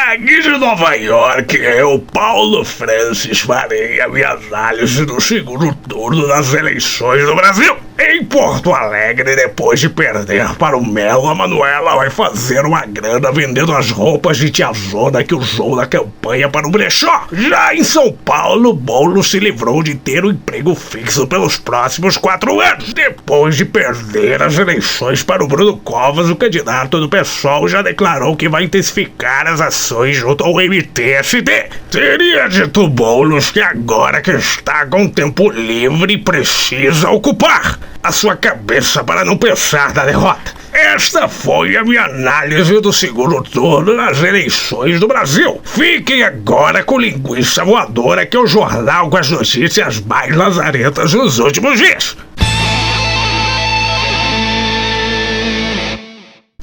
Aqui de Nova York, eu, Paulo Francis, farei a minha análise do segundo turno das eleições do Brasil. Em Porto Alegre, depois de perder para o Melo, a Manuela vai fazer uma grana vendendo as roupas de tiazona que usou na campanha para o brechó. Já em São Paulo, Boulos se livrou de ter um emprego fixo pelos próximos 4 anos. Depois de perder as eleições para o Bruno Covas, o candidato do PSOL já declarou que vai intensificar as ações junto ao MTST. Teria dito Boulos que agora que está com tempo livre, precisa ocupar a sua cabeça para não pensar na derrota. Esta foi a minha análise do segundo turno nas eleições do Brasil. Fiquem agora com Linguiça Voadora, que é o jornal com as notícias mais lazarentas dos últimos dias.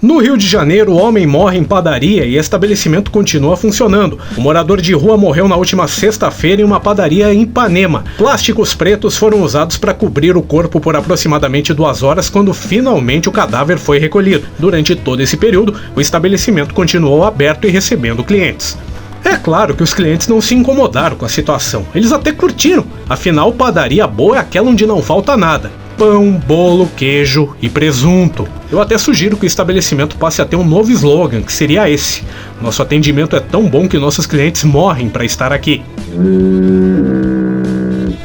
No Rio de Janeiro, o homem morre em padaria e estabelecimento continua funcionando. O morador de rua morreu na última sexta-feira em uma padaria em Ipanema. Plásticos pretos foram usados para cobrir o corpo por aproximadamente 2 horas, quando finalmente o cadáver foi recolhido. Durante todo esse período, o estabelecimento continuou aberto e recebendo clientes. É claro que os clientes não se incomodaram com a situação, eles até curtiram. Afinal, padaria boa é aquela onde não falta nada: pão, bolo, queijo e presunto. Eu até sugiro que o estabelecimento passe a ter um novo slogan, que seria esse: nosso atendimento é tão bom que nossos clientes morrem para estar aqui.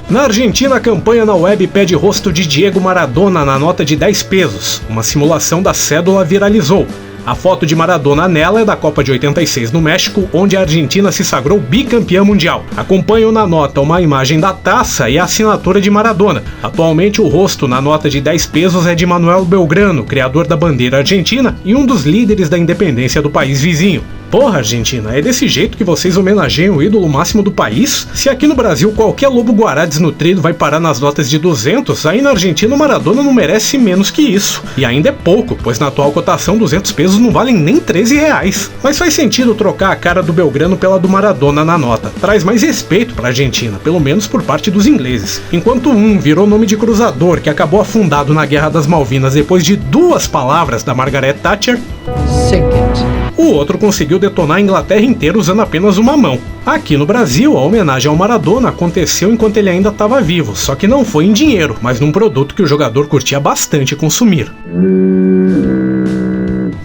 Na Argentina, a campanha na web pede rosto de Diego Maradona na nota de 10 pesos. Uma simulação da cédula viralizou. A foto de Maradona nela é da Copa de 86 no México, onde a Argentina se sagrou bicampeã mundial. Acompanham na nota uma imagem da taça e a assinatura de Maradona. Atualmente, o rosto na nota de 10 pesos é de Manuel Belgrano, criador da bandeira argentina e um dos líderes da independência do país vizinho. Porra, Argentina, é desse jeito que vocês homenageiam o ídolo máximo do país? Se aqui no Brasil qualquer lobo-guará desnutrido vai parar nas notas de 200, aí na Argentina o Maradona não merece menos que isso. E ainda é pouco, pois na atual cotação 200 pesos não valem nem 13 reais. Mas faz sentido trocar a cara do Belgrano pela do Maradona na nota. Traz mais respeito pra Argentina, pelo menos por parte dos ingleses. Enquanto um virou nome de cruzador que acabou afundado na Guerra das Malvinas depois de 2 palavras da Margaret Thatcher, o outro conseguiu detonar a Inglaterra inteira usando apenas uma mão. Aqui no Brasil, a homenagem ao Maradona aconteceu enquanto ele ainda estava vivo, só que não foi em dinheiro, mas num produto que o jogador curtia bastante consumir.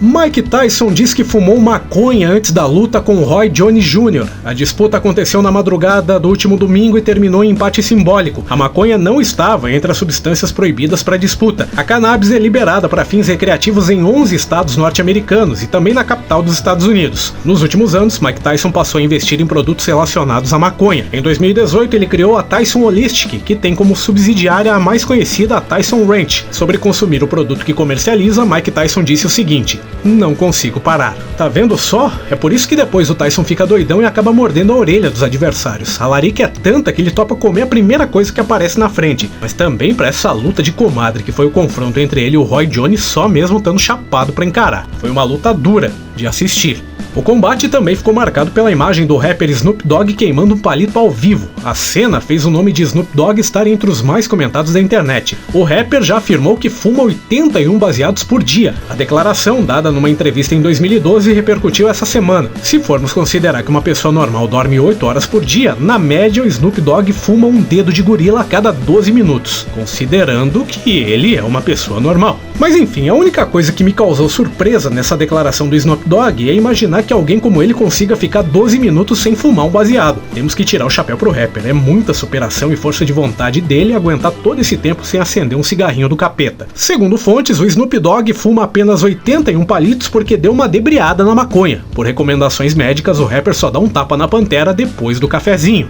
Mike Tyson diz que fumou maconha antes da luta com Roy Jones Jr. A disputa aconteceu na madrugada do último domingo e terminou em empate simbólico. A maconha não estava entre as substâncias proibidas para a disputa. A cannabis é liberada para fins recreativos em 11 estados norte-americanos e também na capital dos Estados Unidos. Nos últimos anos, Mike Tyson passou a investir em produtos relacionados à maconha. Em 2018, ele criou a Tyson Holistic, que tem como subsidiária a mais conhecida, a Tyson Ranch. Sobre consumir o produto que comercializa, Mike Tyson disse o seguinte: não consigo parar. Tá vendo só? É por isso que depois o Tyson fica doidão e acaba mordendo a orelha dos adversários. A larica é tanta que ele topa comer a primeira coisa que aparece na frente. Mas também pra essa luta de comadre, que foi o confronto entre ele e o Roy Jones, só mesmo estando chapado pra encarar. Foi uma luta dura de assistir. O combate também ficou marcado pela imagem do rapper Snoop Dogg queimando um palito ao vivo. A cena fez o nome de Snoop Dogg estar entre os mais comentados da internet. O rapper já afirmou que fuma 81 baseados por dia. A declaração, dada numa entrevista em 2012, repercutiu essa semana. Se formos considerar que uma pessoa normal dorme 8 horas por dia, na média o Snoop Dogg fuma um dedo de gorila a cada 12 minutos, considerando que ele é uma pessoa normal. Mas enfim, a única coisa que me causou surpresa nessa declaração do Snoop Dogg é imaginar que alguém como ele consiga ficar 12 minutos sem fumar um baseado. Temos que tirar o chapéu pro rapper, é muita superação e força de vontade dele aguentar todo esse tempo sem acender um cigarrinho do capeta. Segundo fontes, o Snoop Dogg fuma apenas 81 palitos porque deu uma debriada na maconha. Por recomendações médicas, o rapper só dá um tapa na pantera depois do cafezinho.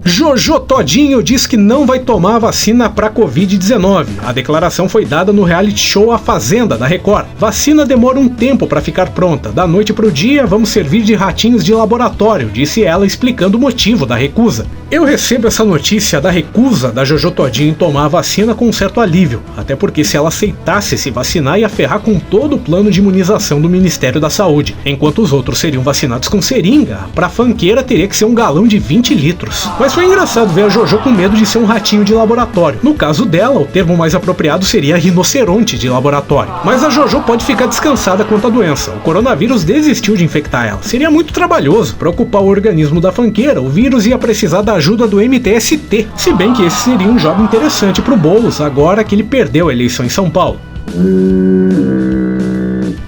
Jojo Todinho diz que não vai tomar a vacina para Covid-19. A declaração foi dada no reality show A Fazenda, da Record. Vacina demora um tempo para ficar pronta. Da noite pro dia, vamos servir de ratinhos de laboratório, disse ela, explicando o motivo da recusa. Eu recebo essa notícia da recusa da Jojo Todinho em tomar a vacina com um certo alívio, até porque se ela aceitasse se vacinar ia ferrar com todo o plano de imunização do Ministério da Saúde, enquanto os outros seriam vacinados com seringa, pra fanqueira teria que ser um galão de 20 litros. Mas foi engraçado ver a Jojo com medo de ser um ratinho de laboratório. No caso dela, o termo mais apropriado seria rinoceronte de laboratório. Mas a Jojo pode ficar descansada quanto à doença, o coronavírus desistiu de infectar ela. Seria muito trabalhoso para ocupar o organismo da fanqueira, o vírus ia precisar da ajuda do MTST, se bem que esse seria um jogo interessante pro Boulos, agora que ele perdeu a eleição em São Paulo.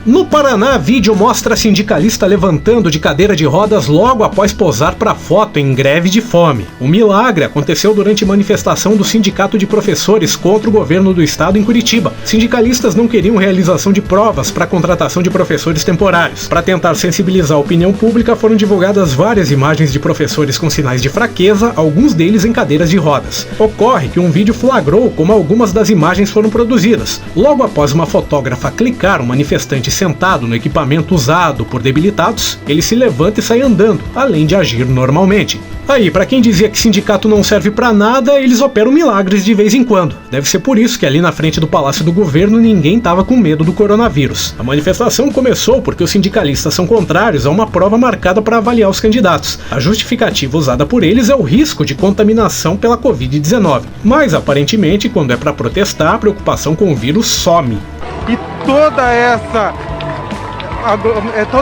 No Paraná, vídeo mostra sindicalista levantando de cadeira de rodas logo após posar para foto em greve de fome. O milagre aconteceu durante manifestação do Sindicato de Professores contra o governo do estado em Curitiba. Sindicalistas não queriam realização de provas para a contratação de professores temporários. Para tentar sensibilizar a opinião pública, foram divulgadas várias imagens de professores com sinais de fraqueza, alguns deles em cadeiras de rodas. Ocorre que um vídeo flagrou como algumas das imagens foram produzidas. Logo após uma fotógrafa clicar, um manifestante sentado no equipamento usado por debilitados, ele se levanta e sai andando, além de agir normalmente. Aí, pra quem dizia que sindicato não serve pra nada, eles operam milagres de vez em quando. Deve ser por isso que ali na frente do Palácio do Governo ninguém tava com medo do coronavírus. A manifestação começou porque os sindicalistas são contrários a uma prova marcada para avaliar os candidatos. A justificativa usada por eles é o risco de contaminação pela Covid-19. Mas, aparentemente, quando é pra protestar, a preocupação com o vírus some. E toda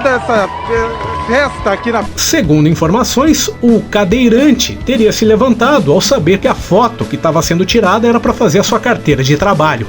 essa festa aqui na... Segundo informações, o cadeirante teria se levantado ao saber que a foto que estava sendo tirada era para fazer a sua carteira de trabalho.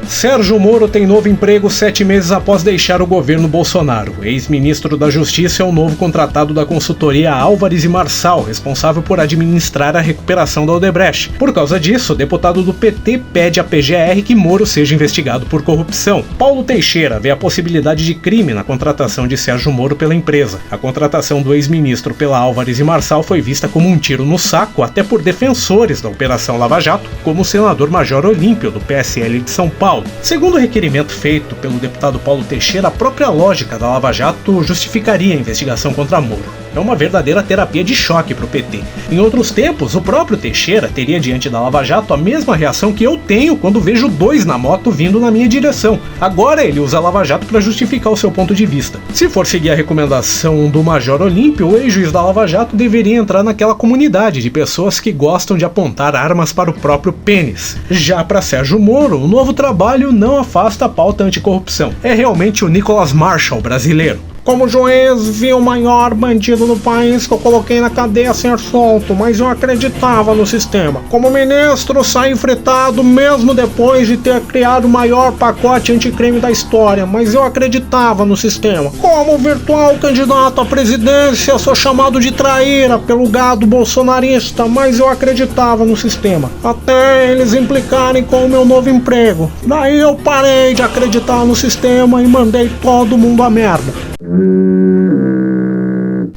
Sérgio Moro tem novo emprego 7 meses após deixar o governo Bolsonaro. O ex-ministro da Justiça é o novo contratado da consultoria Álvares e Marçal, responsável por administrar a recuperação da Odebrecht. Por causa disso, o deputado do PT pede à PGR que Moro seja investigado por corrupção. Paulo Teixeira vê a possibilidade de crime na contratação de Sérgio Moro pela empresa. A contratação do ex-ministro pela Álvares e Marçal foi vista como um tiro no saco até por defensores da Operação Lava Jato, como o senador Major Olímpio, do PSL de São Paulo. Segundo o requerimento feito pelo deputado Paulo Teixeira, a própria lógica da Lava Jato justificaria a investigação contra Moro. É uma verdadeira terapia de choque para o PT. Em outros tempos, o próprio Teixeira teria diante da Lava Jato a mesma reação que eu tenho quando vejo dois na moto vindo na minha direção. Agora ele usa a Lava Jato para justificar o seu ponto de vista. Se for seguir a recomendação do Major Olímpio, o ex-juiz da Lava Jato deveria entrar naquela comunidade de pessoas que gostam de apontar armas para o próprio pênis. Já para Sérgio Moro, o novo trabalho não afasta a pauta anticorrupção. É realmente o Nicholas Marshall brasileiro. Como juiz, vi o maior bandido do país que eu coloquei na cadeia ser solto, mas eu acreditava no sistema. Como ministro, saí fretado mesmo depois de ter criado o maior pacote anticrime da história, mas eu acreditava no sistema. Como virtual candidato à presidência, sou chamado de traíra pelo gado bolsonarista, mas eu acreditava no sistema. Até eles implicarem com o meu novo emprego. Daí eu parei de acreditar no sistema e mandei todo mundo a merda.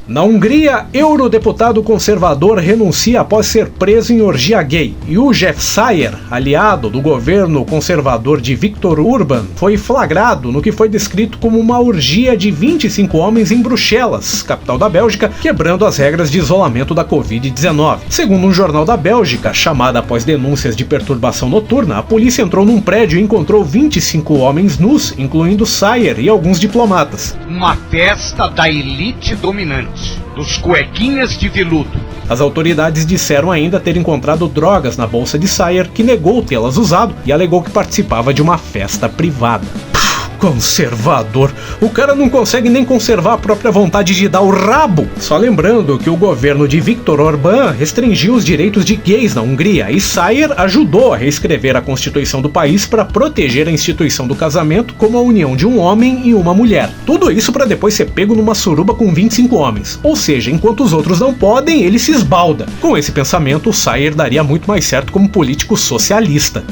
Na Hungria, eurodeputado conservador renuncia após ser preso em orgia gay. József Szájer, aliado do governo conservador de Viktor Orbán, foi flagrado no que foi descrito como uma orgia de 25 homens em Bruxelas, capital da Bélgica, quebrando as regras de isolamento da Covid-19. Segundo um jornal da Bélgica, chamada após denúncias de perturbação noturna, a polícia entrou num prédio e encontrou 25 homens nus, incluindo Szájer e alguns diplomatas. Uma festa da elite dominante, dos cuequinhas de veludo. As autoridades disseram ainda ter encontrado drogas na bolsa de Szájer, que negou tê-las usado e alegou que participava de uma festa privada. Conservador. O cara não consegue nem conservar a própria vontade de dar o rabo. Só lembrando que o governo de Viktor Orbán restringiu os direitos de gays na Hungria e Szájer ajudou a reescrever a constituição do país para proteger a instituição do casamento como a união de um homem e uma mulher. Tudo isso para depois ser pego numa suruba com 25 homens. Ou seja, enquanto os outros não podem, ele se esbalda. Com esse pensamento, o Szájer daria muito mais certo como político socialista.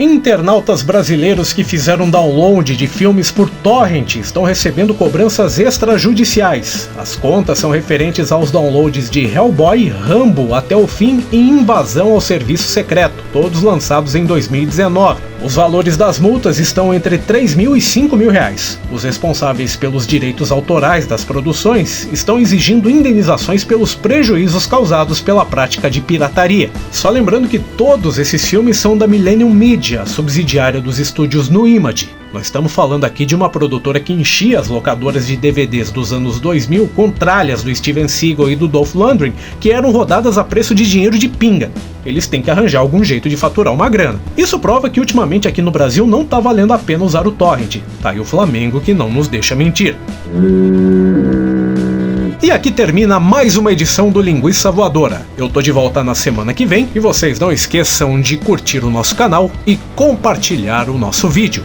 Internautas brasileiros que fizeram download de filmes por torrent estão recebendo cobranças extrajudiciais. As contas são referentes aos downloads de Hellboy, Rambo, Até o Fim e Invasão ao Serviço Secreto, todos lançados em 2019. Os valores das multas estão entre R$3.000 e R$5.000. Os responsáveis pelos direitos autorais das produções estão exigindo indenizações pelos prejuízos causados pela prática de pirataria. Só lembrando que todos esses filmes são da Millennium Media, subsidiária dos estúdios New Image. Nós estamos falando aqui de uma produtora que enchia as locadoras de DVDs dos anos 2000 com tralhas do Steven Seagal e do Dolph Lundgren, que eram rodadas a preço de dinheiro de pinga. Eles têm que arranjar algum jeito de faturar uma grana. Isso prova que ultimamente aqui no Brasil não tá valendo a pena usar o torrent. Tá aí o Flamengo que não nos deixa mentir. E aqui termina mais uma edição do Linguiça Voadora. Eu tô de volta na semana que vem e vocês não esqueçam de curtir o nosso canal e compartilhar o nosso vídeo.